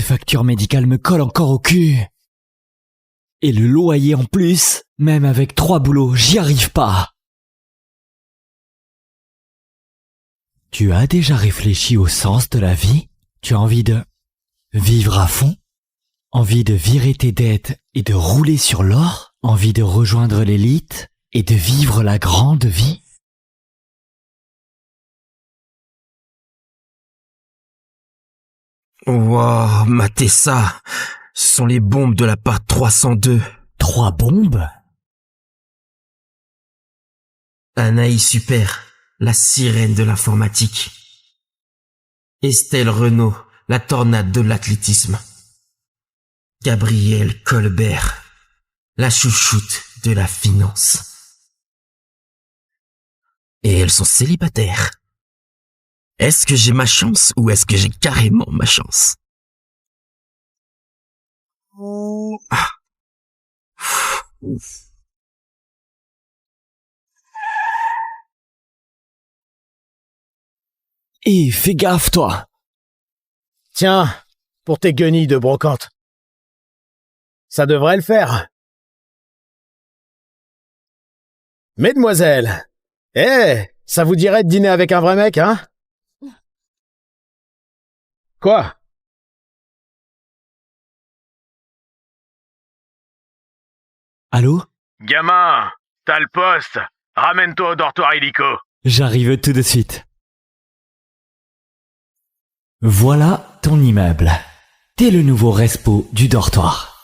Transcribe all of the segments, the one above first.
factures médicales me collent encore au cul. Et le loyer en plus, même avec 3 boulots, j'y arrive pas. Tu as déjà réfléchi au sens de la vie? Tu as envie de vivre à fond? Envie de virer tes dettes et de rouler sur l'or? Envie de rejoindre l'élite et de vivre la grande vie? Wow, matez ça. Ce sont les bombes de la part 302. 3 bombes? Anaïs Super, la sirène de l'informatique. Estelle Renaud, la tornade de l'athlétisme. Gabrielle Colbert, la chouchoute de la finance. Et elles sont célibataires. Est-ce que j'ai ma chance ou est-ce que j'ai carrément ma chance? Ah. Ouf. Et fais gaffe, toi. Tiens, pour tes guenilles de brocante. Ça devrait le faire. Mesdemoiselles, ça vous dirait de dîner avec un vrai mec, hein? Quoi? Allô? Gamin, t'as le poste. Ramène-toi au dortoir illico. J'arrive tout de suite. Voilà ton immeuble. T'es le nouveau respo du dortoir.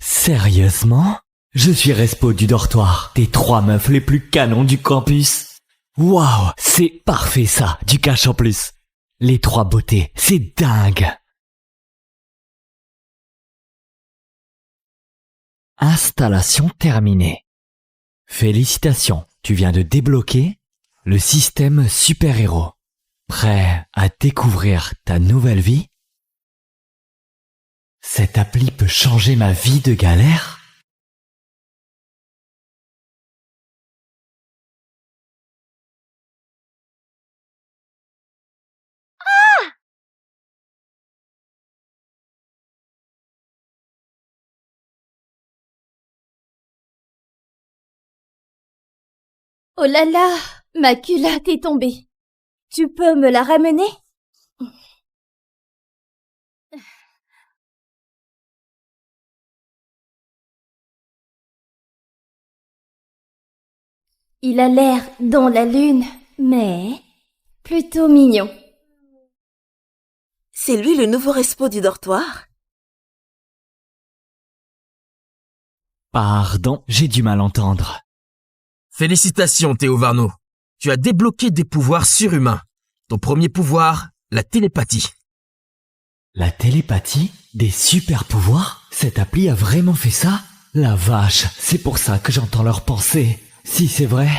Sérieusement? Je suis respo du dortoir, des 3 meufs les plus canons du campus. Waouh, c'est parfait ça, du cash en plus. Les 3 beautés, c'est dingue. Installation terminée. Félicitations, tu viens de débloquer le système super-héros. Prêt à découvrir ta nouvelle vie? Cette appli peut changer ma vie de galère? Oh là là, ma culotte est tombée. Tu peux me la ramener? Il a l'air dans la lune, mais plutôt mignon. C'est lui le nouveau respo du dortoir? Pardon, j'ai du mal entendre. Félicitations Théo Varno. Tu as débloqué des pouvoirs surhumains. Ton premier pouvoir, la télépathie. La télépathie? Des super pouvoirs? Cette appli a vraiment fait ça? La vache, c'est pour ça que j'entends leurs pensées. Si c'est vrai,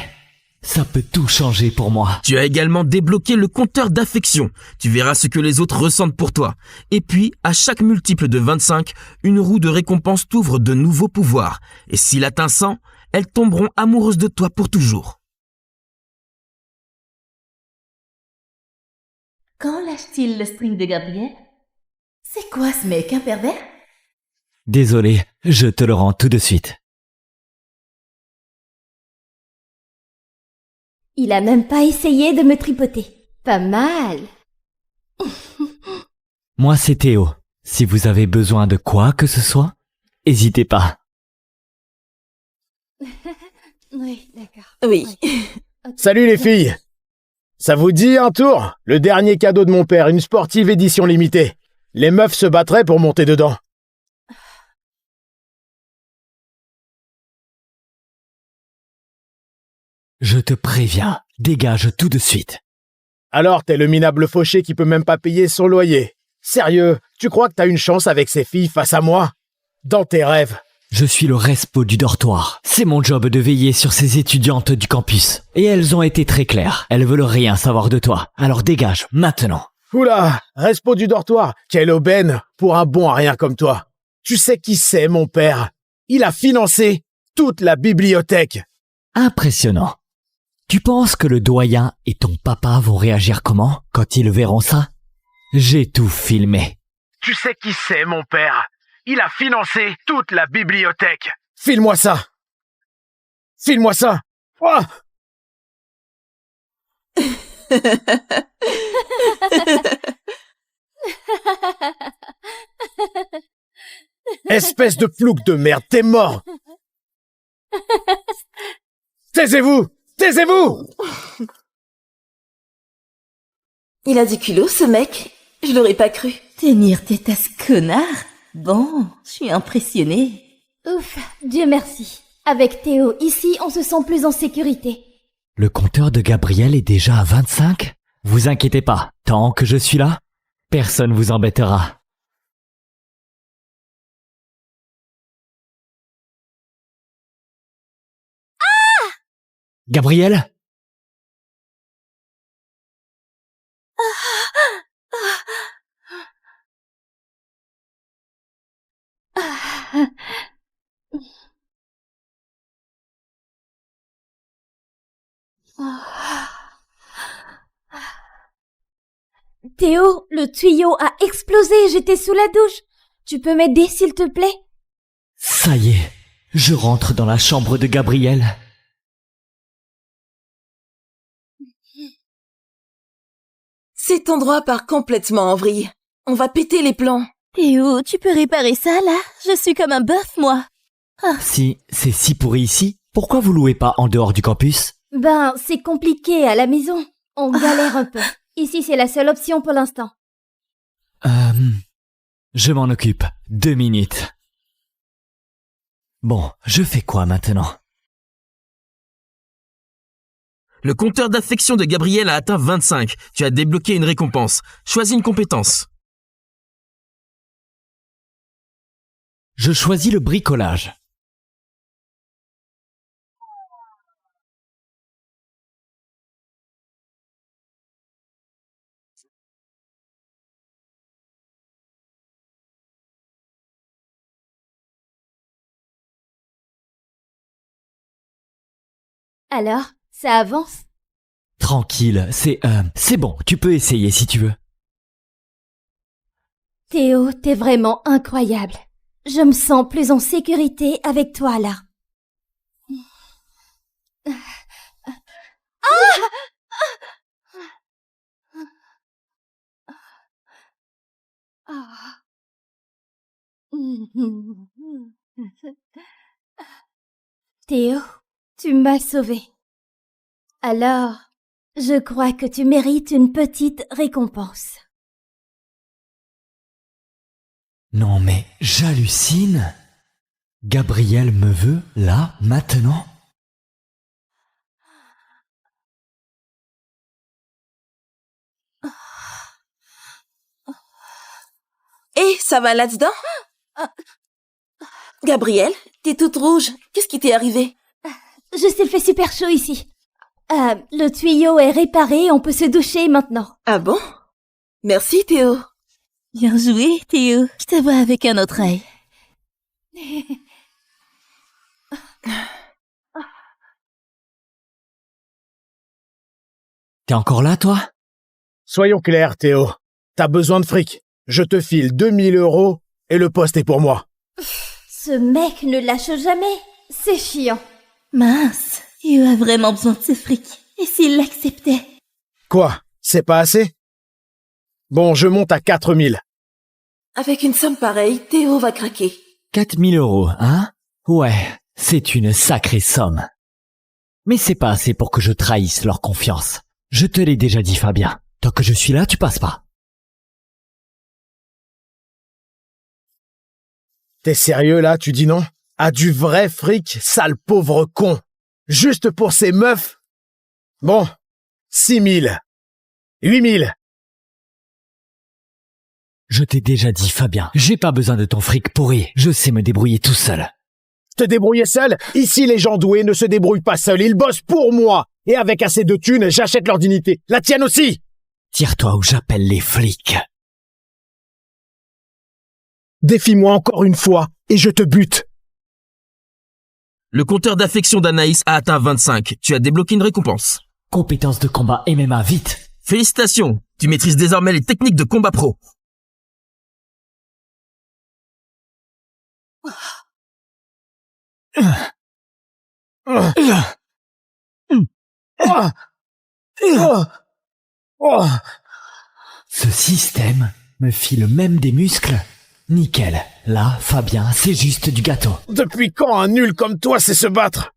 ça peut tout changer pour moi. Tu as également débloqué le compteur d'affection. Tu verras ce que les autres ressentent pour toi. Et puis, à chaque multiple de 25, une roue de récompense t'ouvre de nouveaux pouvoirs. Et s'il atteint 100, elles tomberont amoureuses de toi pour toujours. Quand lâche-t-il le string de Gabriel? C'est quoi ce mec, un pervers? Désolé, je te le rends tout de suite. Il a même pas essayé de me tripoter. Pas mal. Moi c'est Théo. Si vous avez besoin de quoi que ce soit, n'hésitez pas. Oui, d'accord. Oui. Salut les filles. Ça vous dit un tour? Le dernier cadeau de mon père, une sportive édition limitée. Les meufs se battraient pour monter dedans. Je te préviens, dégage tout de suite. Alors t'es le minable fauché qui peut même pas payer son loyer. Sérieux, tu crois que t'as une chance avec ces filles face à moi? Dans tes rêves. Je suis le respo du dortoir. C'est mon job de veiller sur ces étudiantes du campus. Et elles ont été très claires. Elles veulent rien savoir de toi. Alors dégage, maintenant. Oula, respo du dortoir, quelle aubaine pour un bon à rien comme toi. Tu sais qui c'est, mon père? Il a financé toute la bibliothèque. Impressionnant. Tu penses que le doyen et ton papa vont réagir comment quand ils verront ça? J'ai tout filmé. Tu sais qui c'est, mon père? Il a financé toute la bibliothèque. File-moi ça. File-moi ça. Oh Espèce de plouc de merde, t'es mort. Taisez-vous! Taisez-vous! Il a du culot, ce mec. Je l'aurais pas cru. Tenir tête à ce connard? Bon, je suis impressionnée. Ouf, Dieu merci. Avec Théo ici, on se sent plus en sécurité. Le compteur de Gabriel est déjà à 25? Vous inquiétez pas, tant que je suis là, personne vous embêtera. Gabriel? Théo, le tuyau a explosé, j'étais sous la douche. Tu peux m'aider, s'il te plaît? Ça y est, je rentre dans la chambre de Gabriel. Cet endroit part complètement en vrille. On va péter les plombs. Théo, tu peux réparer ça, là? Je suis comme un bœuf, moi. Si c'est si pourri ici, pourquoi vous louez pas en dehors du campus? Ben, c'est compliqué à la maison. On galère un peu. Ici, c'est la seule option pour l'instant. Je m'en occupe. 2 minutes. Bon, je fais quoi maintenant? Le compteur d'affection de Gabriel a atteint 25. Tu as débloqué une récompense. Choisis une compétence. Je choisis le bricolage. Alors, ça avance? Tranquille, c'est bon, tu peux essayer si tu veux. Théo, t'es vraiment incroyable. Je me sens plus en sécurité avec toi, là. Théo, tu m'as sauvé. Alors, je crois que tu mérites une petite récompense. Non mais j'hallucine. Gabriel me veut là, maintenant? Et ça va là-dedans? Gabriel, t'es toute rouge. Qu'est-ce qui t'est arrivé? Je s'est fait super chaud ici. Le tuyau est réparé, on peut se doucher maintenant. Ah bon? Merci, Théo. Bien joué, Théo. Je te vois avec un autre œil. T'es encore là, toi? Soyons clairs, Théo. T'as besoin de fric. Je te file 2000 € et le poste est pour moi. Ce mec ne lâche jamais. C'est chiant. Mince, Théo a vraiment besoin de ce fric. Et s'il l'acceptait? Quoi? C'est pas assez? Bon, je monte à 4000. Avec une somme pareille, Théo va craquer. 4000 €, hein? Ouais, c'est une sacrée somme. Mais c'est pas assez pour que je trahisse leur confiance. Je te l'ai déjà dit, Fabien. Tant que je suis là, tu passes pas. T'es sérieux là, tu dis non? À du vrai fric, sale pauvre con. Juste pour ces meufs? Bon, 6000. 8000. Je t'ai déjà dit, Fabien, j'ai pas besoin de ton fric pourri. Je sais me débrouiller tout seul. Te débrouiller seul? Ici, les gens doués ne se débrouillent pas seuls. Ils bossent pour moi. Et avec assez de thunes, j'achète leur dignité. La tienne aussi! Tire-toi ou j'appelle les flics. Défie-moi encore une fois et je te bute. Le compteur d'affection d'Anaïs a atteint 25. Tu as débloqué une récompense. Compétences de combat MMA, vite. Félicitations, tu maîtrises désormais les techniques de combat pro. Ce système me file même des muscles. Nickel. Là, Fabien, c'est juste du gâteau. Depuis quand un nul comme toi sait se battre?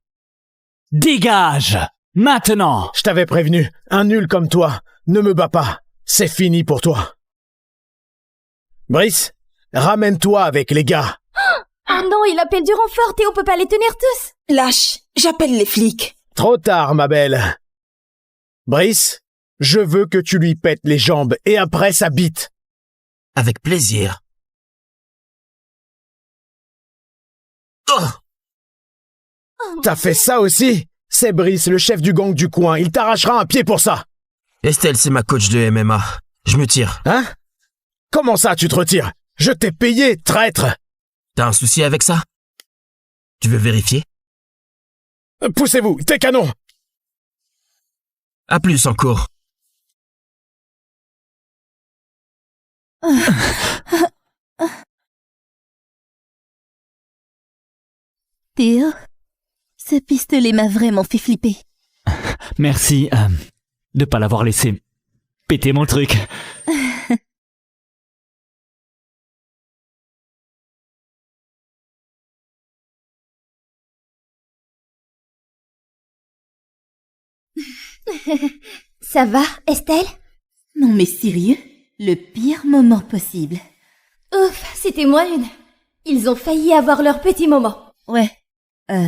Dégage! Maintenant! Je t'avais prévenu, un nul comme toi, ne me bats pas. C'est fini pour toi. Brice, ramène-toi avec les gars. Oh non, il appelle du renfort, Théo peut pas les tenir tous. Lâche, j'appelle les flics. Trop tard, ma belle. Brice, je veux que tu lui pètes les jambes et après sa bite. Avec plaisir. Oh! T'as fait ça aussi? C'est Brice, le chef du gang du coin. Il t'arrachera un pied pour ça. Estelle, c'est ma coach de MMA. Je me tire. Hein? Comment ça, tu te retires? Je t'ai payé, traître! T'as un souci avec ça? Tu veux vérifier? Poussez-vous, tes canons! À plus encore. Théo, ce pistolet m'a vraiment fait flipper. Merci de pas l'avoir laissé péter mon truc. Ça va, Estelle? Non mais sérieux? Le pire moment possible. Ouf, c'était moi une. Ils ont failli avoir leur petit moment. Ouais,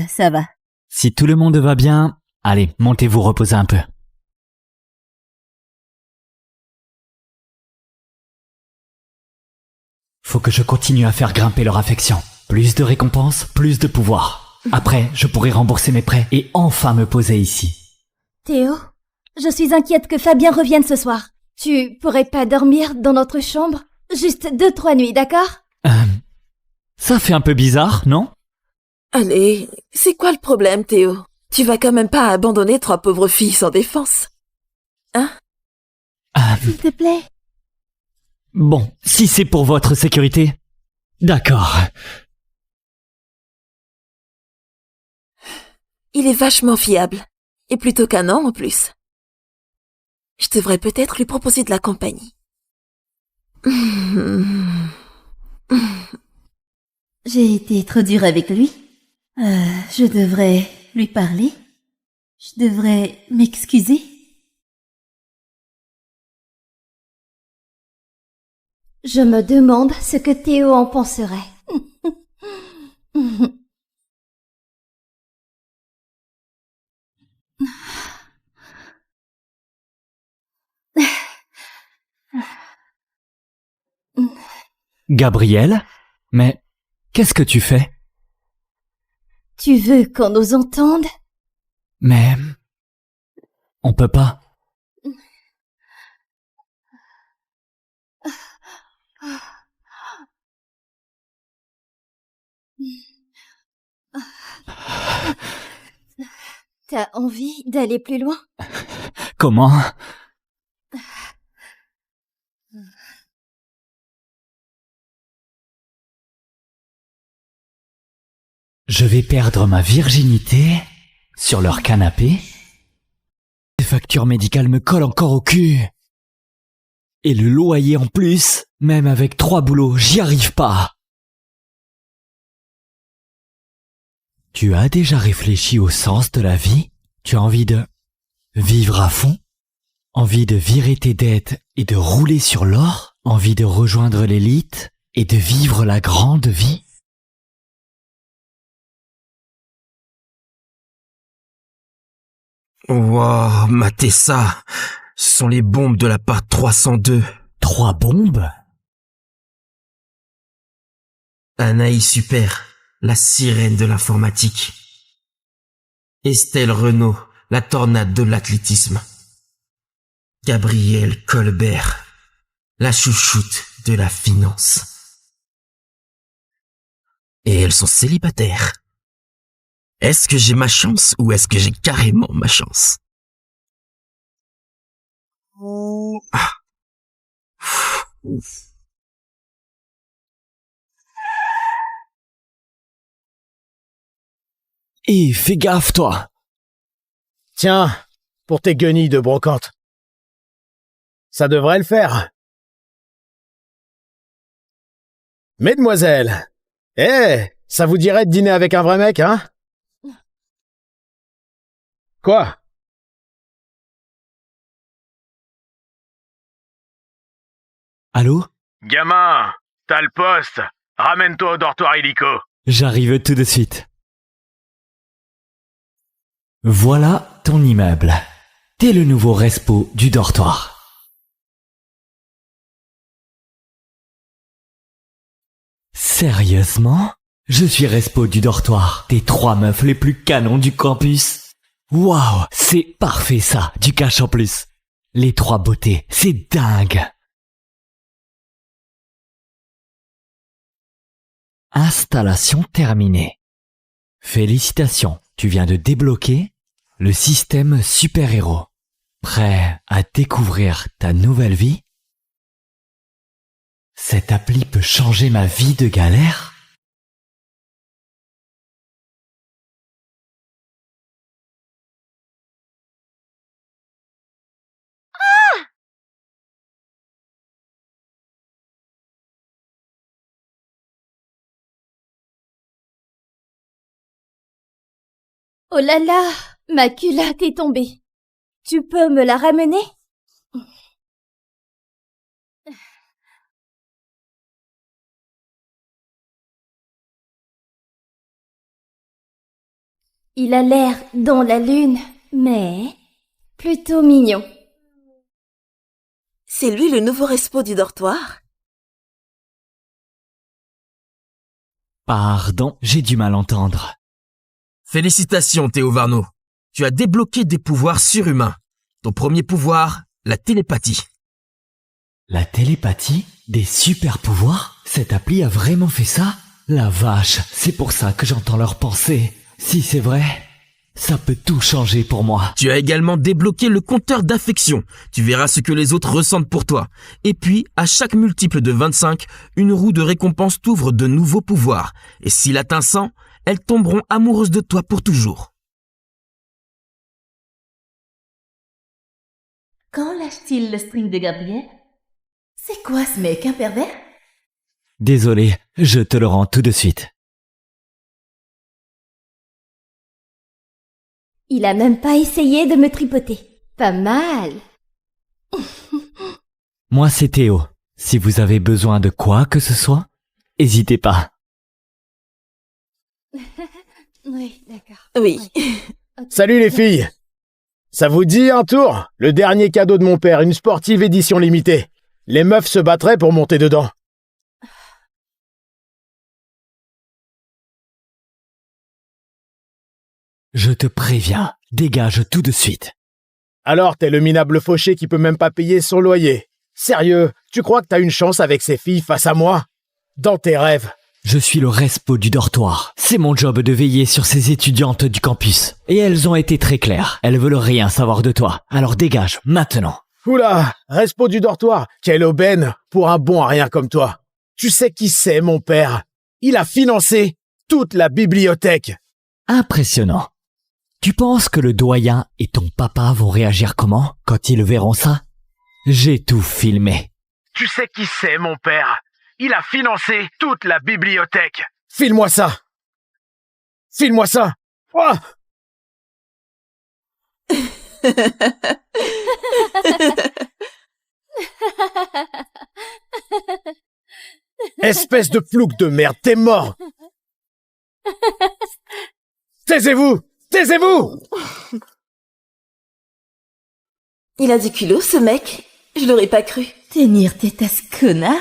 ça va. Si tout le monde va bien, allez, montez-vous reposer un peu. Faut que je continue à faire grimper leur affection. Plus de récompenses, plus de pouvoir. Après, je pourrai rembourser mes prêts et enfin me poser ici. Théo, je suis inquiète que Fabien revienne ce soir. Tu pourrais pas dormir dans notre chambre? Juste 2-3 nuits, d'accord? Ça fait un peu bizarre, non? Allez, c'est quoi le problème, Théo? Tu vas quand même pas abandonner 3 pauvres filles sans défense. Hein? S'il te plaît. Bon, si c'est pour votre sécurité, d'accord. Il est vachement fiable. Et plutôt qu'un an en plus. Je devrais peut-être lui proposer de la compagnie. J'ai été trop dure avec lui. Je devrais lui parler. Je devrais m'excuser. Je me demande ce que Théo en penserait. Gabriel? Mais qu'est-ce que tu fais? Tu veux qu'on nous entende? Mais on peut pas. T'as envie d'aller plus loin? Comment? Je vais perdre ma virginité sur leur canapé. Les factures médicales me collent encore au cul. Et le loyer en plus, même avec 3 boulots, j'y arrive pas. Tu as déjà réfléchi au sens de la vie? Tu as envie de vivre à fond? Envie de virer tes dettes et de rouler sur l'or? Envie de rejoindre l'élite et de vivre la grande vie? Wow, matez ça. Ce sont les bombes de la part 302. 3 bombes? Anaïs Super, la sirène de l'informatique. Estelle Renaud, la tornade de l'athlétisme. Gabrielle Colbert, la chouchoute de la finance. Et elles sont célibataires. Est-ce que j'ai ma chance ou est-ce que j'ai carrément ma chance? Ah. Ouf. Et fais gaffe, toi. Tiens, pour tes guenilles de brocante. Ça devrait le faire. Mesdemoiselles, ça vous dirait de dîner avec un vrai mec, hein? Quoi? Allô? Gamin, t'as le poste. Ramène-toi au dortoir illico. J'arrive tout de suite. Voilà ton immeuble. T'es le nouveau respo du dortoir. Sérieusement? Je suis respo du dortoir des 3 meufs les plus canons du campus. Waouh, c'est parfait ça, du cash en plus. Les 3 beautés, c'est dingue. Installation terminée. Félicitations, tu viens de débloquer le système super-héros. Prêt à découvrir ta nouvelle vie? Cette appli peut changer ma vie de galère? Oh là là, ma culotte est tombée. Tu peux me la ramener? Il a l'air dans la lune, mais plutôt mignon. C'est lui le nouveau respo du dortoir? Pardon, j'ai du mal entendre. Félicitations, Théo Varno. Tu as débloqué des pouvoirs surhumains. Ton premier pouvoir, la télépathie. La télépathie? Des super pouvoirs? Cette appli a vraiment fait ça? La vache, c'est pour ça que j'entends leurs pensées. Si c'est vrai, ça peut tout changer pour moi. Tu as également débloqué le compteur d'affection. Tu verras ce que les autres ressentent pour toi. Et puis, à chaque multiple de 25, une roue de récompense t'ouvre de nouveaux pouvoirs. Et s'il atteint 100, elles tomberont amoureuses de toi pour toujours. Quand lâche-t-il le string de Gabriel? C'est quoi ce mec, un pervers? Désolé, je te le rends tout de suite. Il a même pas essayé de me tripoter. Pas mal. Moi c'est Théo. Si vous avez besoin de quoi que ce soit, n'hésitez pas. Oui, d'accord. Oui. Ok. Salut les filles. Ça vous dit un tour? Le dernier cadeau de mon père, une sportive édition limitée. Les meufs se battraient pour monter dedans. Je te préviens, dégage tout de suite. Alors t'es le minable fauché qui peut même pas payer son loyer. Sérieux, tu crois que t'as une chance avec ces filles face à moi? Dans tes rêves. Je suis le respo du dortoir. C'est mon job de veiller sur ces étudiantes du campus. Et elles ont été très claires. Elles veulent rien savoir de toi. Alors dégage, maintenant. Oula, respo du dortoir, quelle aubaine pour un bon à rien comme toi. Tu sais qui c'est, mon père? Il a financé toute la bibliothèque. Impressionnant. Tu penses que le doyen et ton papa vont réagir comment quand ils verront ça? J'ai tout filmé. Tu sais qui c'est, mon père? Il a financé toute la bibliothèque. File-moi ça. File-moi ça. Ouah. Espèce de plouc de merde, t'es mort. Taisez-vous. Taisez-vous. Il a du culot, ce mec. Je l'aurais pas cru. Tenir tête à ce connard?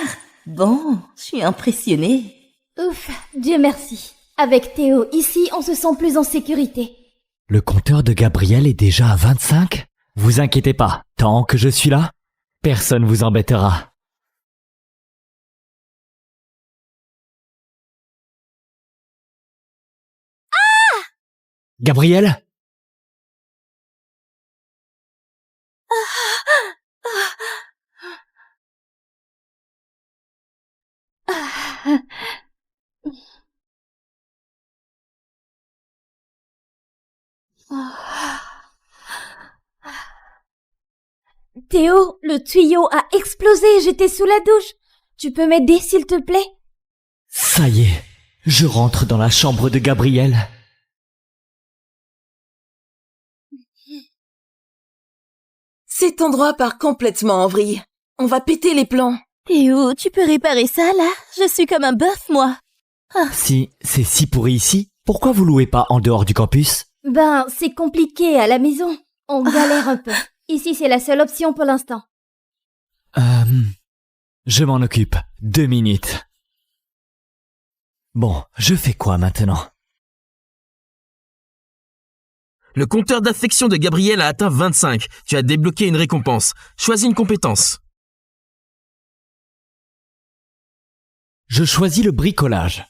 Bon, je suis impressionnée. Ouf, Dieu merci. Avec Théo, ici, on se sent plus en sécurité. Le compteur de Gabriel est déjà à 25? Vous inquiétez pas, tant que je suis là, personne vous embêtera. Gabriel? Théo, le tuyau a explosé, j'étais sous la douche. Tu peux m'aider, s'il te plaît? Ça y est, je rentre dans la chambre de Gabriel. Cet endroit part complètement en vrille. On va péter les plombs. Théo, tu peux réparer ça, là? Je suis comme un bœuf, moi. Si c'est si pourri ici, pourquoi vous louez pas en dehors du campus? Ben, c'est compliqué à la maison. On galère un peu. Ici, c'est la seule option pour l'instant. Je m'en occupe. 2 minutes. Bon, je fais quoi maintenant? Le compteur d'affection de Gabriel a atteint 25. Tu as débloqué une récompense. Choisis une compétence. Je choisis le bricolage.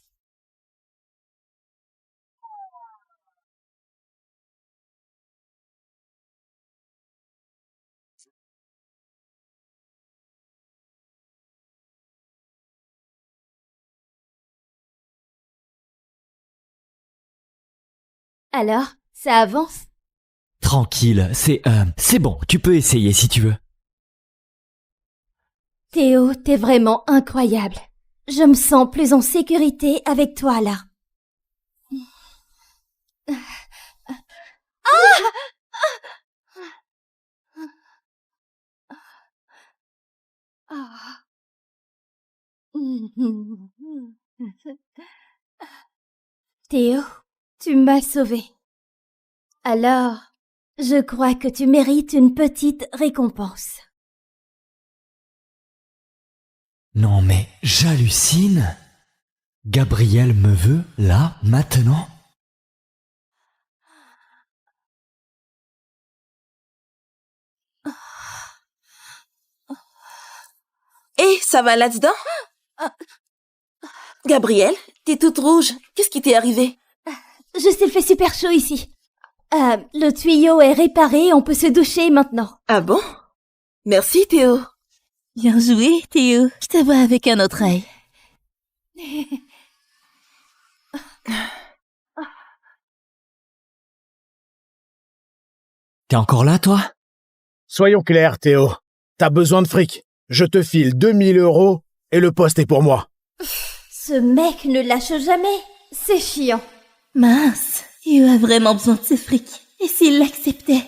Alors, ça avance? Tranquille, c'est bon, tu peux essayer si tu veux. Théo, t'es vraiment incroyable. Je me sens plus en sécurité avec toi, là. Théo, tu m'as sauvé. Alors, je crois que tu mérites une petite récompense. Non mais j'hallucine. Gabriel me veut là, maintenant? Et ça va là-dedans? Gabriel, t'es toute rouge. Qu'est-ce qui t'est arrivé? Je sais, il fait super chaud ici. Le tuyau est réparé, on peut se doucher maintenant. Ah bon? Merci, Théo. Bien joué, Théo. Je te vois avec un autre œil. T'es encore là, toi? Soyons clairs, Théo. T'as besoin de fric. Je te file 2000 € et le poste est pour moi. Ce mec ne lâche jamais. C'est chiant. Mince, Théo a vraiment besoin de ce fric. Et s'il l'acceptait?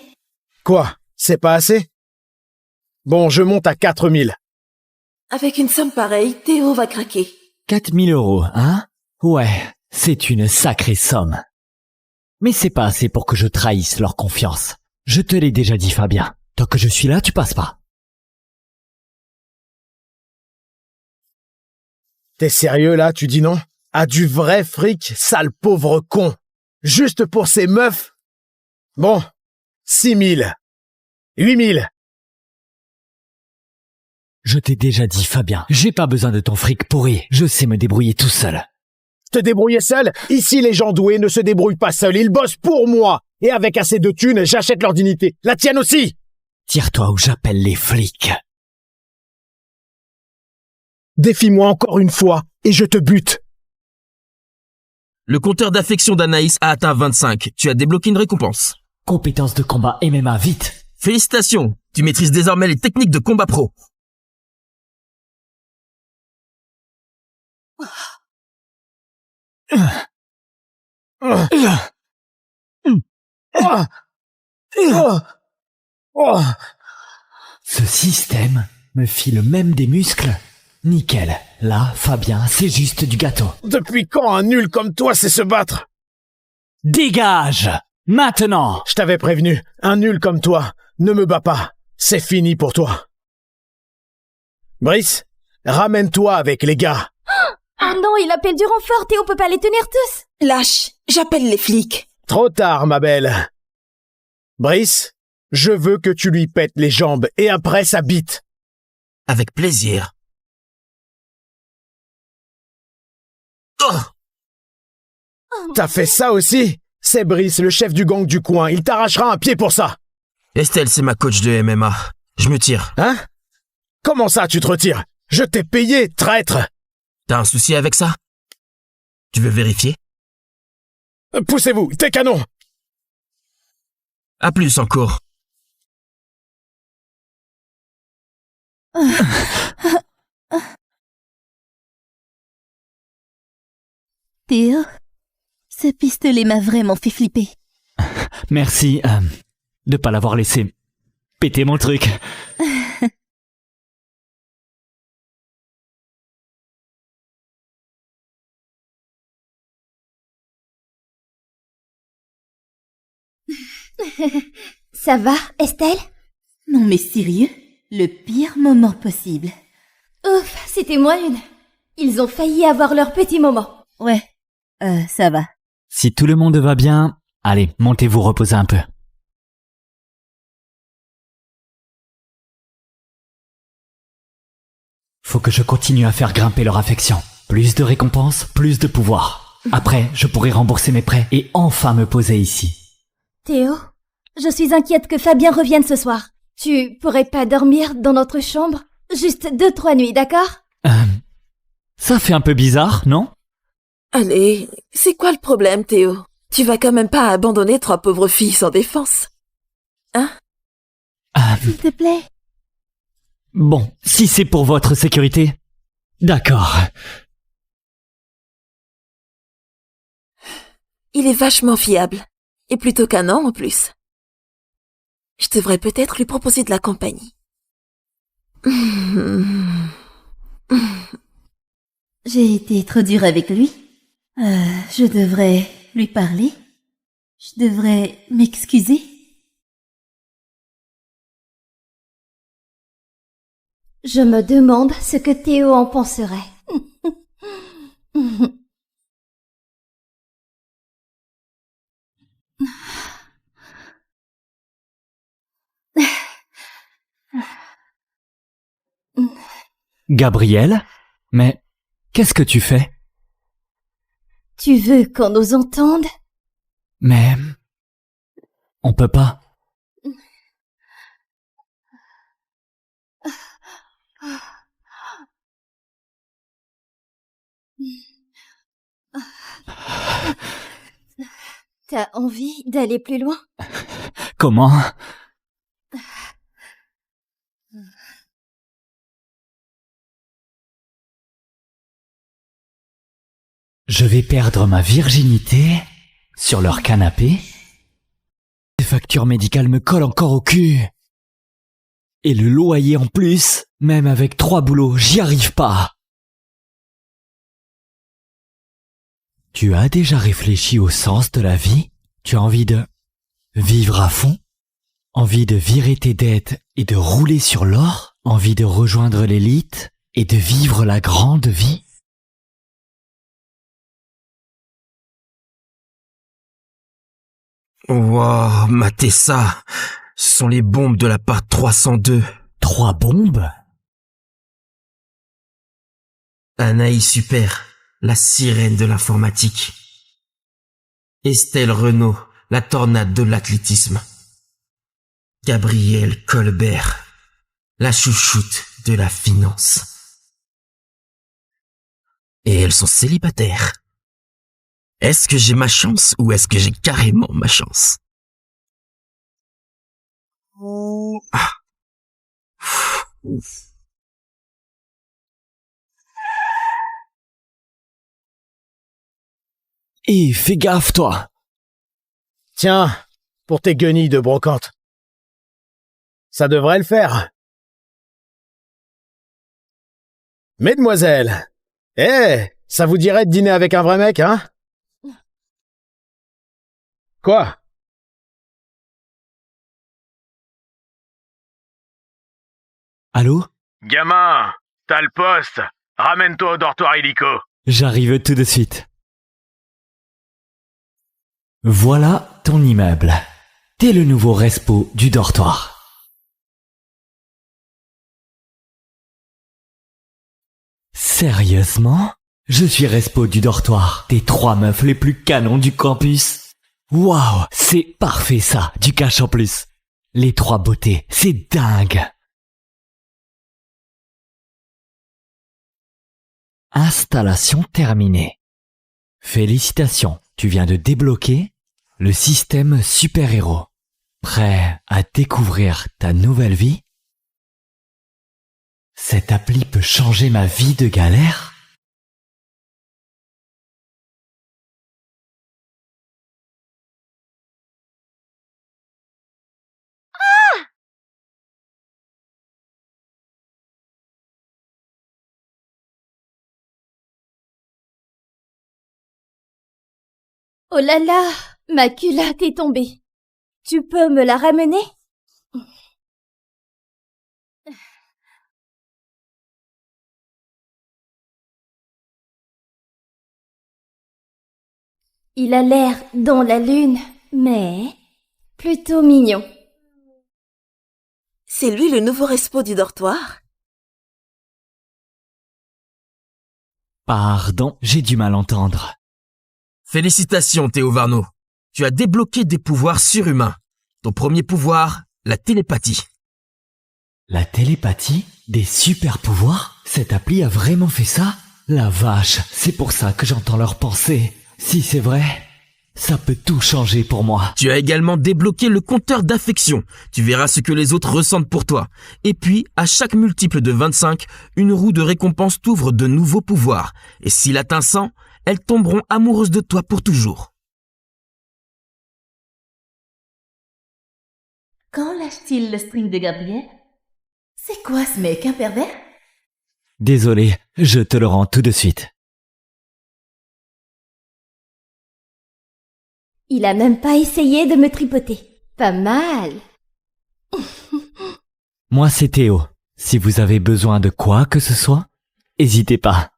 Quoi? C'est pas assez? Bon, je monte à 4000. Avec une somme pareille, Théo va craquer. 4000 €, hein? Ouais, c'est une sacrée somme. Mais c'est pas assez pour que je trahisse leur confiance. Je te l'ai déjà dit, Fabien. Tant que je suis là, tu passes pas. T'es sérieux là, tu dis non? À du vrai fric, sale pauvre con. Juste pour ces meufs? Bon, 6000. 8000. Je t'ai déjà dit, Fabien, j'ai pas besoin de ton fric pourri. Je sais me débrouiller tout seul. Te débrouiller seul? Ici, les gens doués ne se débrouillent pas seuls. Ils bossent pour moi. Et avec assez de thunes, j'achète leur dignité. La tienne aussi! Tire-toi ou j'appelle les flics. Défie-moi encore une fois et je te bute. Le compteur d'affection d'Anaïs a atteint 25. Tu as débloqué une récompense. Compétences de combat MMA, vite. Félicitations, tu maîtrises désormais les techniques de combat pro. Ce système me file même des muscles. Nickel. Là, Fabien, c'est juste du gâteau. Depuis quand un nul comme toi sait se battre? Dégage! Maintenant! Je t'avais prévenu, un nul comme toi, ne me bats pas. C'est fini pour toi. Brice, ramène-toi avec les gars. Oh non, il appelle du renfort, Théo peut pas les tenir tous. Lâche, j'appelle les flics. Trop tard, ma belle. Brice, je veux que tu lui pètes les jambes et après sa bite. Avec plaisir. Oh! T'as fait ça aussi? C'est Brice, le chef du gang du coin. Il t'arrachera un pied pour ça. Estelle, c'est ma coach de MMA. Je me tire. Hein? Comment ça, tu te retires? Je t'ai payé, traître! T'as un souci avec ça? Tu veux vérifier? Poussez-vous, t'es canon! À plus encore. Théo, ce pistolet m'a vraiment fait flipper. Merci de pas l'avoir laissé péter mon truc. Ça va, Estelle? Non mais sérieux? Le pire moment possible. Ouf, c'était moins une. Ils ont failli avoir leur petit moment. Ouais, ça va. Si tout le monde va bien, allez, montez vous reposer un peu. Faut que je continue à faire grimper leur affection. Plus de récompenses, plus de pouvoir. Après, je pourrai rembourser mes prêts et enfin me poser ici. Théo, je suis inquiète que Fabien revienne ce soir. Tu pourrais pas dormir dans notre chambre? Juste 2-3 nuits, d'accord? Ça fait un peu bizarre, non? Allez, c'est quoi le problème, Théo? Tu vas quand même pas abandonner 3 pauvres filles sans défense. Hein? S'il te plaît. Bon, si c'est pour votre sécurité, d'accord. Il est vachement fiable. Et plutôt qu'un an en plus. Je devrais peut-être lui proposer de la compagnie. J'ai été trop dure avec lui. Je devrais lui parler. Je devrais m'excuser. Je me demande ce que Théo en penserait. Gabriel? Mais qu'est-ce que tu fais? Tu veux qu'on nous entende? Mais on peut pas. T'as envie d'aller plus loin? Comment? Je vais perdre ma virginité sur leur canapé. Les factures médicales me collent encore au cul. Et le loyer en plus, même avec 3 boulots, j'y arrive pas. Tu as déjà réfléchi au sens de la vie? Tu as envie de vivre à fond? Envie de virer tes dettes et de rouler sur l'or? Envie de rejoindre l'élite et de vivre la grande vie? Wow, matez ça. Ce sont les bombes de la part 302. 3 bombes? Anaïs Super, la sirène de l'informatique. Estelle Renaud, la tornade de l'athlétisme. Gabrielle Colbert, la chouchoute de la finance. Et elles sont célibataires. Est-ce que j'ai ma chance ou est-ce que j'ai carrément ma chance? Ah. Et fais gaffe, toi. Tiens, pour tes guenilles de brocante. Ça devrait le faire. Mesdemoiselles, ça vous dirait de dîner avec un vrai mec, hein? Quoi? Allô? Gamin, t'as le poste. Ramène-toi au dortoir illico. J'arrive tout de suite. Voilà ton immeuble. T'es le nouveau respo du dortoir. Sérieusement? Je suis respo du dortoir, des 3 meufs les plus canons du campus. Waouh, c'est parfait ça, du cash en plus. Les 3 beautés, c'est dingue. Installation terminée. Félicitations, tu viens de débloquer le système super-héros. Prêt à découvrir ta nouvelle vie? Cette appli peut changer ma vie de galère? Oh là là, ma culotte est tombée. Tu peux me la ramener? Il a l'air dans la lune, mais plutôt mignon. C'est lui le nouveau respo du dortoir? Pardon, j'ai du mal entendre. Félicitations Théo Varno. Tu as débloqué des pouvoirs surhumains. Ton premier pouvoir, la télépathie. La télépathie? Des super pouvoirs? Cette appli a vraiment fait ça? La vache, c'est pour ça que j'entends leurs pensées. Si c'est vrai, ça peut tout changer pour moi. Tu as également débloqué le compteur d'affection. Tu verras ce que les autres ressentent pour toi. Et puis, à chaque multiple de 25, une roue de récompense t'ouvre de nouveaux pouvoirs. Et s'il atteint 100, elles tomberont amoureuses de toi pour toujours. Quand lâche-t-il le string de Gabriel? C'est quoi ce mec, un pervers? Désolé, je te le rends tout de suite. Il a même pas essayé de me tripoter. Pas mal. Moi c'est Théo. Si vous avez besoin de quoi que ce soit, n'hésitez pas.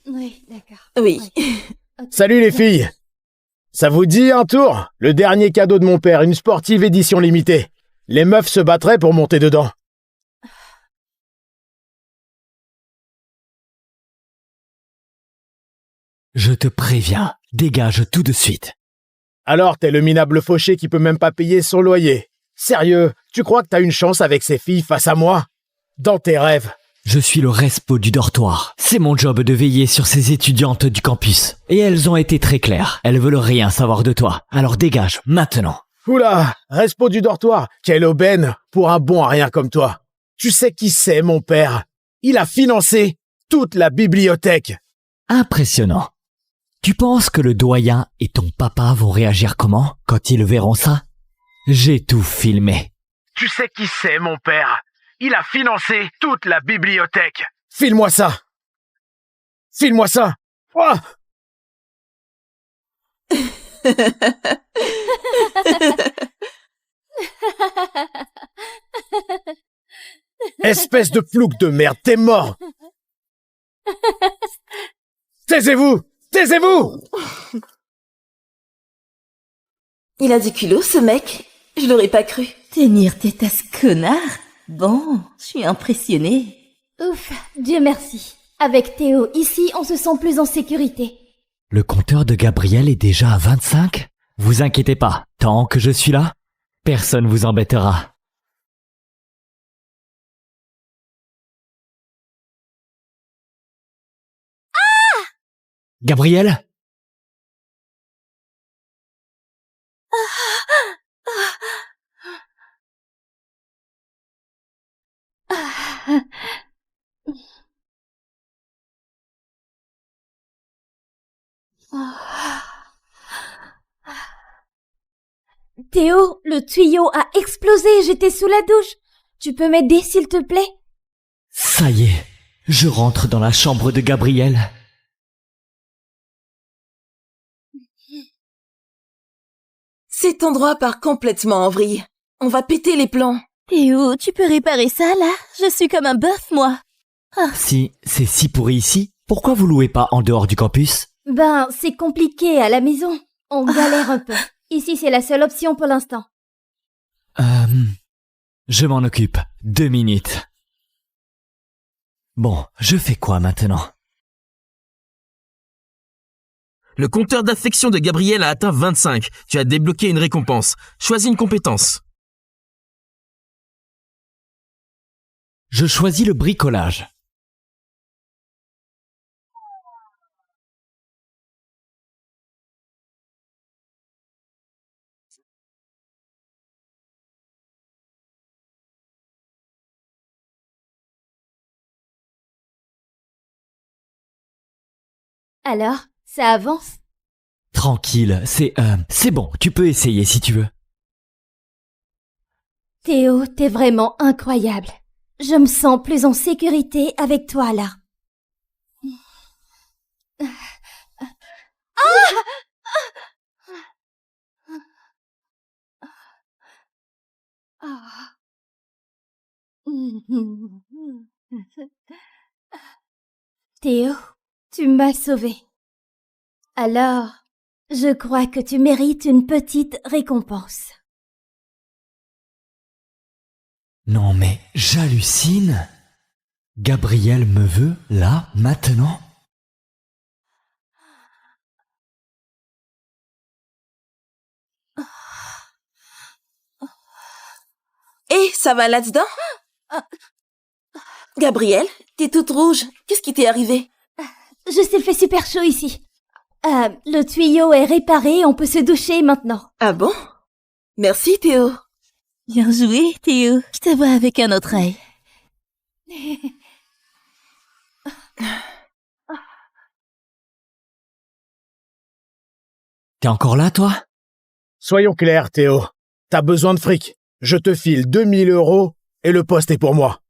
Oui, d'accord. Oui. Salut les filles. Ça vous dit un tour? Le dernier cadeau de mon père, une sportive édition limitée. Les meufs se battraient pour monter dedans. Je te préviens, dégage tout de suite. Alors t'es le minable fauché qui peut même pas payer son loyer. Sérieux, tu crois que t'as une chance avec ces filles face à moi? Dans tes rêves. Je suis le respo du dortoir. C'est mon job de veiller sur ces étudiantes du campus. Et elles ont été très claires. Elles veulent rien savoir de toi. Alors dégage, maintenant. Oula, respo du dortoir, quelle aubaine pour un bon à rien comme toi. Tu sais qui c'est, mon père? Il a financé toute la bibliothèque. Impressionnant. Tu penses que le doyen et ton papa vont réagir comment quand ils verront ça? J'ai tout filmé. Tu sais qui c'est, mon père? Il a financé toute la bibliothèque. File-moi ça. File-moi ça. Ouah. Espèce de plouc de merde, t'es mort. Taisez-vous. Taisez-vous. Il a du culot, ce mec. Je l'aurais pas cru. Tenir tête à ce connard? Bon, je suis impressionnée. Ouf, Dieu merci. Avec Théo, ici, on se sent plus en sécurité. Le compteur de Gabriel est déjà à 25? Vous inquiétez pas, tant que je suis là, personne vous embêtera. Gabriel? Théo, le tuyau a explosé, j'étais sous la douche. Tu peux m'aider, s'il te plaît? Ça y est, je rentre dans la chambre de Gabriel. Cet endroit part complètement en vrille. On va péter les plombs. Théo, tu peux réparer ça, là? Je suis comme un bœuf, moi. Si c'est si pourri ici, pourquoi vous louez pas en dehors du campus? Ben, c'est compliqué à la maison. On galère un peu. Ici, c'est la seule option pour l'instant. Je m'en occupe. 2 minutes. Bon, je fais quoi maintenant? Le compteur d'affection de Gabriel a atteint 25. Tu as débloqué une récompense. Choisis une compétence. Je choisis le bricolage. Alors, ça avance? Tranquille, c'est bon, tu peux essayer si tu veux. Théo, t'es vraiment incroyable. Je me sens plus en sécurité avec toi là. Théo, tu m'as sauvé. Alors, je crois que tu mérites une petite récompense. Non mais j'hallucine. Gabriel me veut là, maintenant. Et ça va là-dedans? Gabriel, t'es toute rouge. Qu'est-ce qui t'est arrivé? Juste, il fait super chaud ici. Le tuyau est réparé, on peut se doucher maintenant. Ah bon? Merci, Théo. Bien joué, Théo. Je te vois avec un autre œil. T'es encore là, toi? Soyons clairs, Théo. T'as besoin de fric. Je te file 2000 € et le poste est pour moi.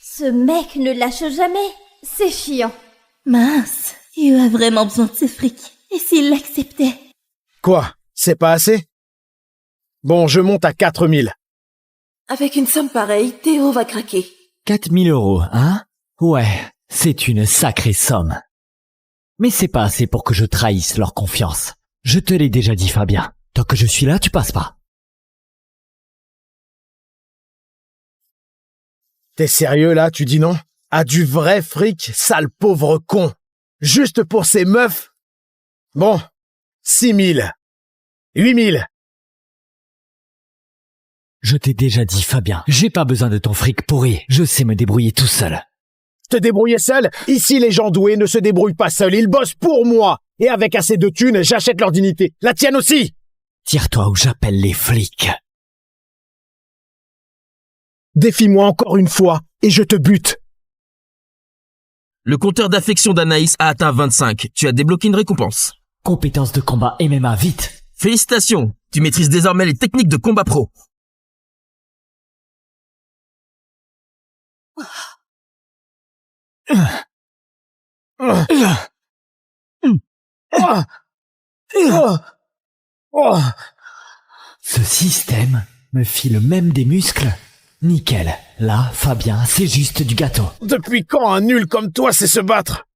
Ce mec ne lâche jamais. C'est chiant. Mince, Théo a vraiment besoin de ce fric. Et s'il l'acceptait? Quoi? C'est pas assez? Bon, je monte à 4000. Avec une somme pareille, Théo va craquer. 4000 €, hein? Ouais, c'est une sacrée somme. Mais c'est pas assez pour que je trahisse leur confiance. Je te l'ai déjà dit, Fabien. Tant que je suis là, tu passes pas. T'es sérieux là, tu dis non? À du vrai fric, sale pauvre con. Juste pour ces meufs? Bon, 6000. 8000. Je t'ai déjà dit, Fabien, j'ai pas besoin de ton fric pourri. Je sais me débrouiller tout seul. Te débrouiller seul? Ici, les gens doués ne se débrouillent pas seuls. Ils bossent pour moi. Et avec assez de thunes, j'achète leur dignité. La tienne aussi! Tire-toi ou j'appelle les flics. Défie-moi encore une fois et je te bute. Le compteur d'affection d'Anaïs a atteint 25. Tu as débloqué une récompense. Compétences de combat MMA, vite. Félicitations, tu maîtrises désormais les techniques de combat pro. Ce système me file même des muscles. Nickel. Là, Fabien, c'est juste du gâteau. Depuis quand un nul comme toi sait se battre?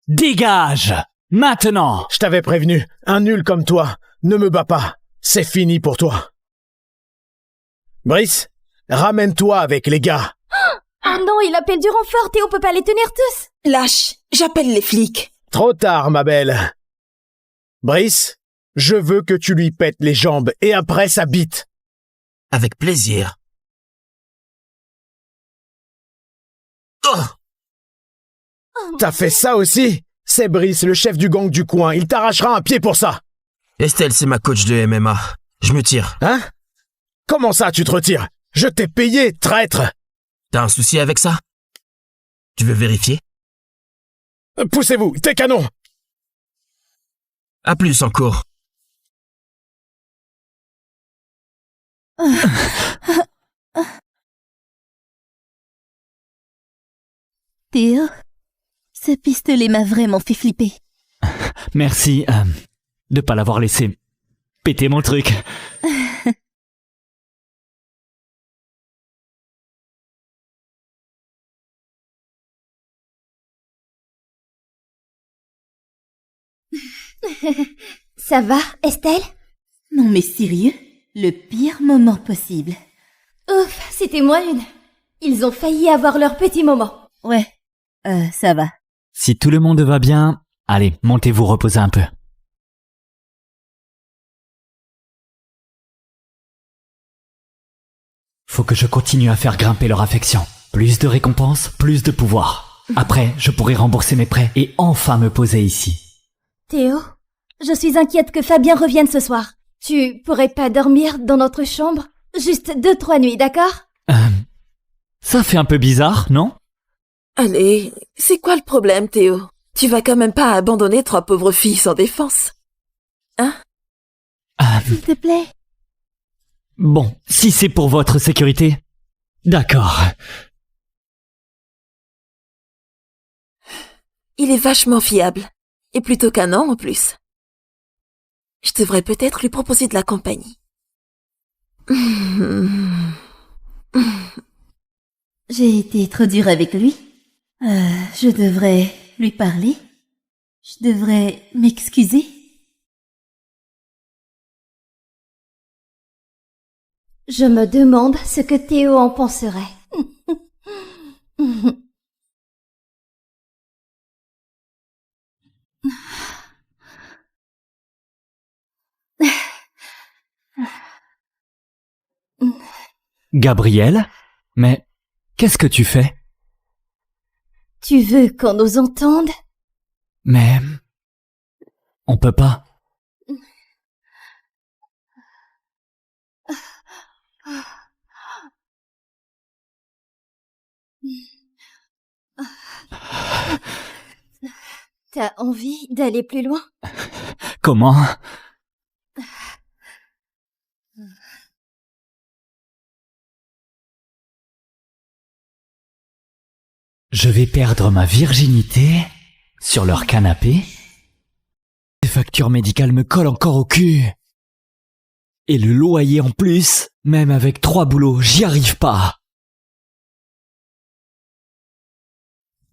Dégage! Maintenant! Je t'avais prévenu, un nul comme toi, ne me bats pas. C'est fini pour toi. Brice, ramène-toi avec les gars. Oh non, il appelle du renfort, Théo peut pas les tenir tous. Lâche, j'appelle les flics. Trop tard, ma belle. Brice, je veux que tu lui pètes les jambes et après sa bite. Avec plaisir. Oh! T'as fait ça aussi? C'est Brice, le chef du gang du coin. Il t'arrachera un pied pour ça. Estelle, c'est ma coach de MMA. Je me tire. Hein? Comment ça, tu te retires? Je t'ai payé, traître. T'as un souci avec ça? Tu veux vérifier? Poussez-vous, t'es canon. À plus encore. Théo, ce pistolet m'a vraiment fait flipper. Merci de pas l'avoir laissé péter mon truc. Ça va, Estelle? Non mais sérieux? Le pire moment possible. Ouf, c'était moins une. Ils ont failli avoir leur petit moment. Ouais, ça va. Si tout le monde va bien, Allez, montez vous reposer un peu. Faut que je continue à faire grimper leur affection. Plus de récompenses, plus de pouvoir. Après, je pourrai rembourser mes prêts et enfin me poser ici. Théo, je suis inquiète que Fabien revienne ce soir. Tu pourrais pas dormir dans notre chambre? Juste 2-3 nuits, d'accord? Ça fait un peu bizarre, non? Allez, c'est quoi le problème, Théo? Tu vas quand même pas abandonner 3 pauvres filles sans défense. Hein? S'il te plaît. Bon, si c'est pour votre sécurité, d'accord. Il est vachement fiable. Et plutôt qu'un an en plus. Je devrais peut-être lui proposer de la compagnie. J'ai été trop dure avec lui. Je devrais lui parler. Je devrais m'excuser. Je me demande ce que Théo en penserait. Gabriel? Mais qu'est-ce que tu fais? Tu veux qu'on nous entende? Mais on peut pas. T'as envie d'aller plus loin? Comment? Je vais perdre ma virginité sur leur canapé. Les factures médicales me collent encore au cul. Et le loyer en plus, même avec 3 boulots, j'y arrive pas.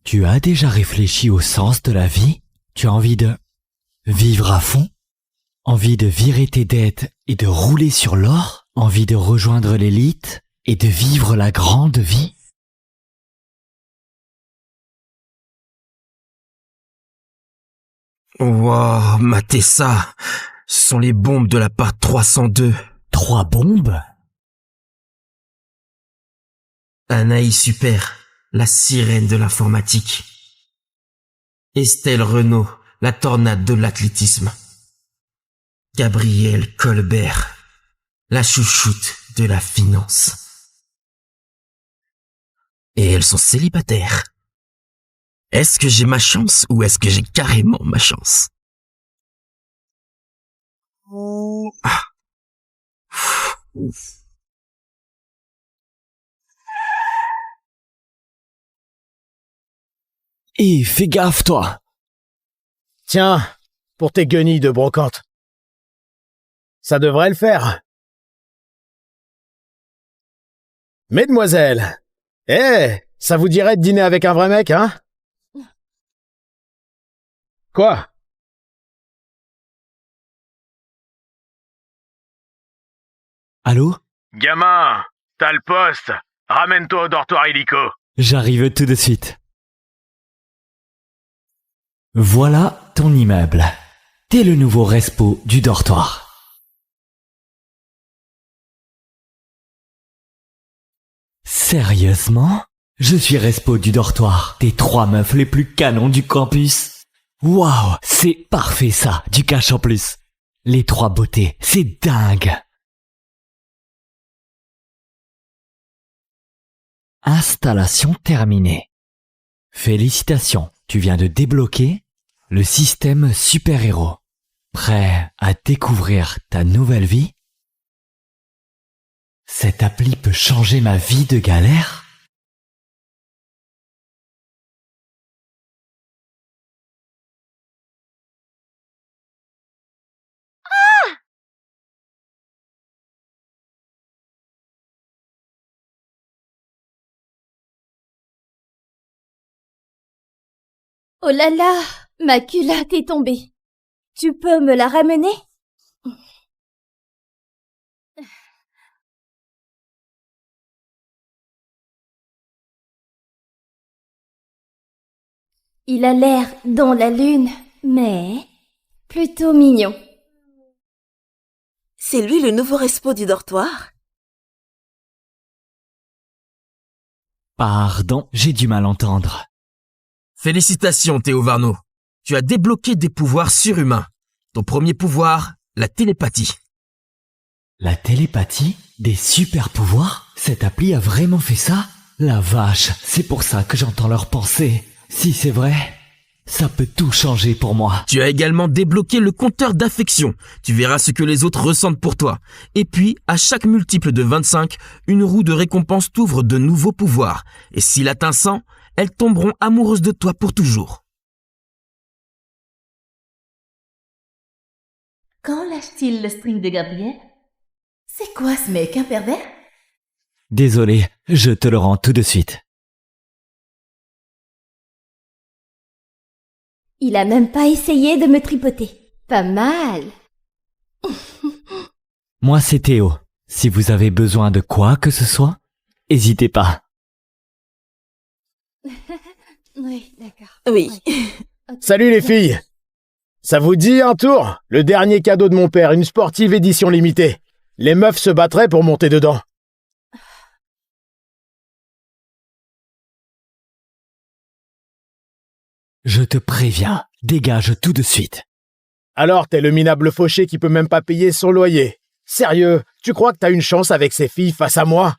Tu as déjà réfléchi au sens de la vie? Tu as envie de vivre à fond? Envie de virer tes dettes et de rouler sur l'or? Envie de rejoindre l'élite et de vivre la grande vie? Wow, matez ça. Ce sont les bombes de la part 302. 3 bombes? Anaïs Super, la sirène de l'informatique. Estelle Renaud, la tornade de l'athlétisme. Gabrielle Colbert, la chouchoute de la finance. Et elles sont célibataires. Est-ce que j'ai ma chance ou est-ce que j'ai carrément ma chance? Ah. Ouf. Et fais gaffe, toi! Tiens, pour tes guenilles de brocante. Ça devrait le faire. Mesdemoiselles, ça vous dirait de dîner avec un vrai mec, hein? Quoi? Allô? Gamin, t'as le poste. Ramène-toi au dortoir illico. J'arrive tout de suite. Voilà ton immeuble. T'es le nouveau respo du dortoir. Sérieusement? Je suis respo du dortoir. T'es 3 meufs les plus canons du campus. Waouh, c'est parfait ça, du cash en plus. Les 3 beautés, c'est dingue. Installation terminée. Félicitations, tu viens de débloquer le système super-héros. Prêt à découvrir ta nouvelle vie? Cette appli peut changer ma vie de galère? Oh là là, ma culotte est tombée. Tu peux me la ramener? Il a l'air dans la lune, mais plutôt mignon. C'est lui le nouveau respo du dortoir? Pardon, j'ai du mal entendre. Félicitations, Théo Varno. Tu as débloqué des pouvoirs surhumains. Ton premier pouvoir, la télépathie. La télépathie? Des super pouvoirs? Cette appli a vraiment fait ça? La vache, c'est pour ça que j'entends leurs pensées. Si c'est vrai, ça peut tout changer pour moi. Tu as également débloqué le compteur d'affection. Tu verras ce que les autres ressentent pour toi. Et puis, à chaque multiple de 25, une roue de récompense t'ouvre de nouveaux pouvoirs. Et s'il atteint 100, elles tomberont amoureuses de toi pour toujours. Quand lâche-t-il le string de Gabriel? C'est quoi ce mec, un pervers? Désolé, je te le rends tout de suite. Il a même pas essayé de me tripoter. Pas mal. Moi c'est Théo. Si vous avez besoin de quoi que ce soit, n'hésitez pas. Oui, d'accord. Oui. Salut les filles. Ça vous dit un tour? Le dernier cadeau de mon père, une sportive édition limitée. Les meufs se battraient pour monter dedans. Je te préviens, dégage tout de suite. Alors t'es le minable fauché qui peut même pas payer son loyer. Sérieux, tu crois que t'as une chance avec ces filles face à moi?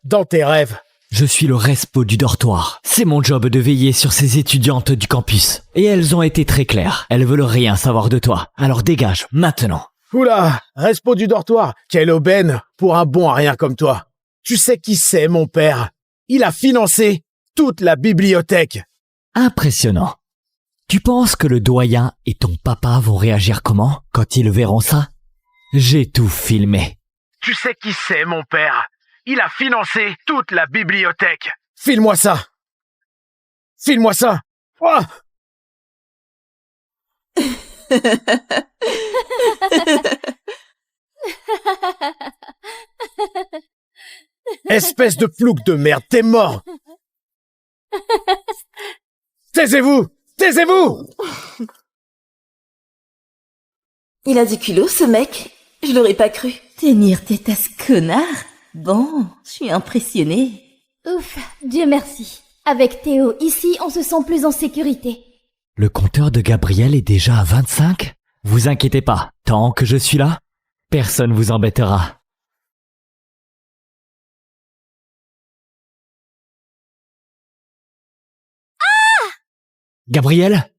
Dans tes rêves. Je suis le respo du dortoir. C'est mon job de veiller sur ces étudiantes du campus. Et elles ont été très claires. Elles veulent rien savoir de toi. Alors dégage, maintenant. Oula, respo du dortoir, quelle aubaine pour un bon à rien comme toi. Tu sais qui c'est, mon père? Il a financé toute la bibliothèque. Impressionnant. Tu penses que le doyen et ton papa vont réagir comment quand ils verront ça? J'ai tout filmé. Tu sais qui c'est, mon père? Il a financé toute la bibliothèque. File-moi ça. File-moi ça. Ouah. Espèce de plouc de merde, t'es mort. Taisez-vous. Taisez-vous. Il a du culot, ce mec. Je l'aurais pas cru. Tenir tête à ce connard? Bon, je suis impressionnée. Ouf, Dieu merci. Avec Théo, ici, on se sent plus en sécurité. Le compteur de Gabriel est déjà à 25? Vous inquiétez pas, tant que je suis là, personne vous embêtera. Gabriel?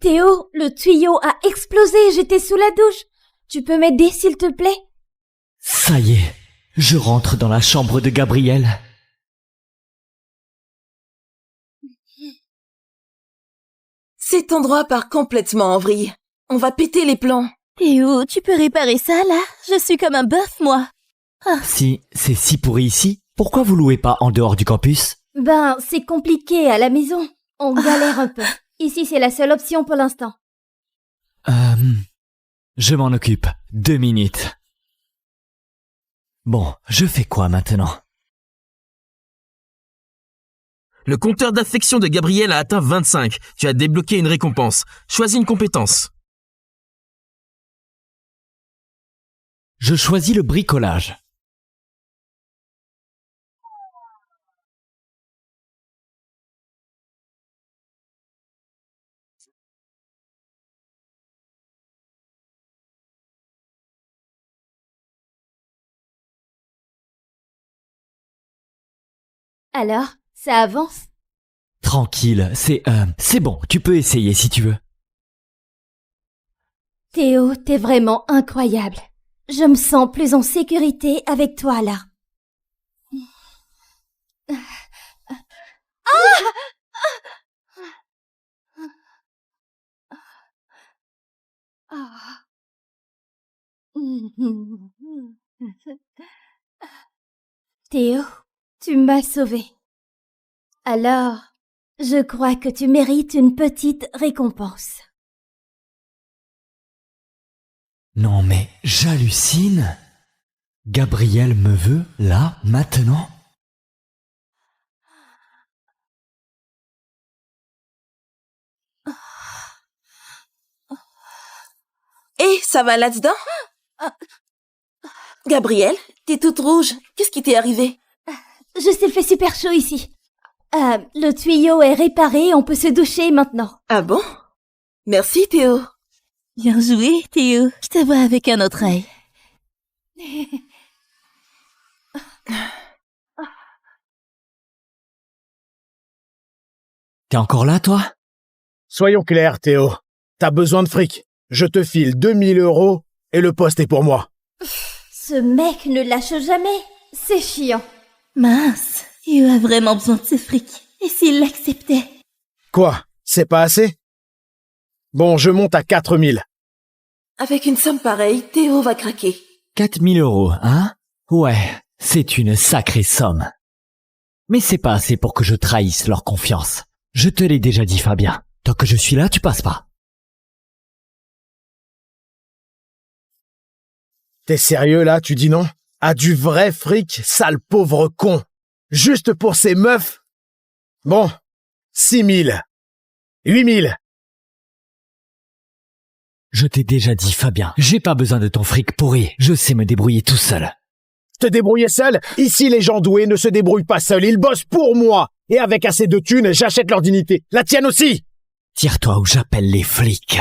Théo, le tuyau a explosé, j'étais sous la douche. Tu peux m'aider, s'il te plaît? Ça y est, je rentre dans la chambre de Gabriel. Cet endroit part complètement en vrille. On va péter les plombs. Théo, tu peux réparer ça, là? Je suis comme un bœuf, moi. Si c'est si pourri ici, pourquoi vous louez pas en dehors du campus? Ben, c'est compliqué à la maison. On galère un peu. Ici, c'est la seule option pour l'instant. Je m'en occupe. 2 minutes. Bon, je fais quoi maintenant? Le compteur d'affection de Gabriel a atteint 25. Tu as débloqué une récompense. Choisis une compétence. Je choisis le bricolage. Alors, ça avance? Tranquille, c'est bon, tu peux essayer si tu veux. Théo, t'es vraiment incroyable. Je me sens plus en sécurité avec toi, là. Théo, tu m'as sauvé. Alors, Je crois que tu mérites une petite récompense. Non mais j'hallucine. Gabriel me veut, là, maintenant? Et ça va là-dedans? Gabrielle, t'es toute rouge. Qu'est-ce qui t'est arrivé? Juste, il fait super chaud ici. Le tuyau est réparé, on peut se doucher maintenant. Ah bon? Merci, Théo. Bien joué, Théo. Je te vois avec un autre œil. T'es encore là, toi? Soyons clairs, Théo. T'as besoin de fric. Je te file 2000 € et le poste est pour moi. Ce mec ne lâche jamais. C'est chiant. Mince, Théo a vraiment besoin de ce fric. Et s'il l'acceptait? Quoi? C'est pas assez? Bon, je monte à 4000. Avec une somme pareille, Théo va craquer. 4000 €, hein? Ouais, c'est une sacrée somme. Mais c'est pas assez pour que je trahisse leur confiance. Je te l'ai déjà dit, Fabien. Tant que je suis là, tu passes pas. T'es sérieux là, tu dis non? À du vrai fric, sale pauvre con. Juste pour ces meufs? Bon, 6000. 8000. Je t'ai déjà dit, Fabien, j'ai pas besoin de ton fric pourri. Je sais me débrouiller tout seul. Te débrouiller seul? Ici, les gens doués ne se débrouillent pas seuls. Ils bossent pour moi. Et avec assez de thunes, j'achète leur dignité. La tienne aussi! Tire-toi ou j'appelle les flics.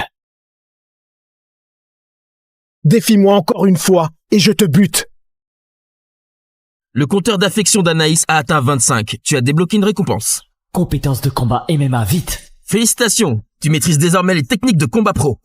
Défie-moi encore une fois et je te bute. Le compteur d'affection d'Anaïs a atteint 25. Tu as débloqué une récompense. Compétences de combat MMA, vite. Félicitations, tu maîtrises désormais les techniques de combat pro.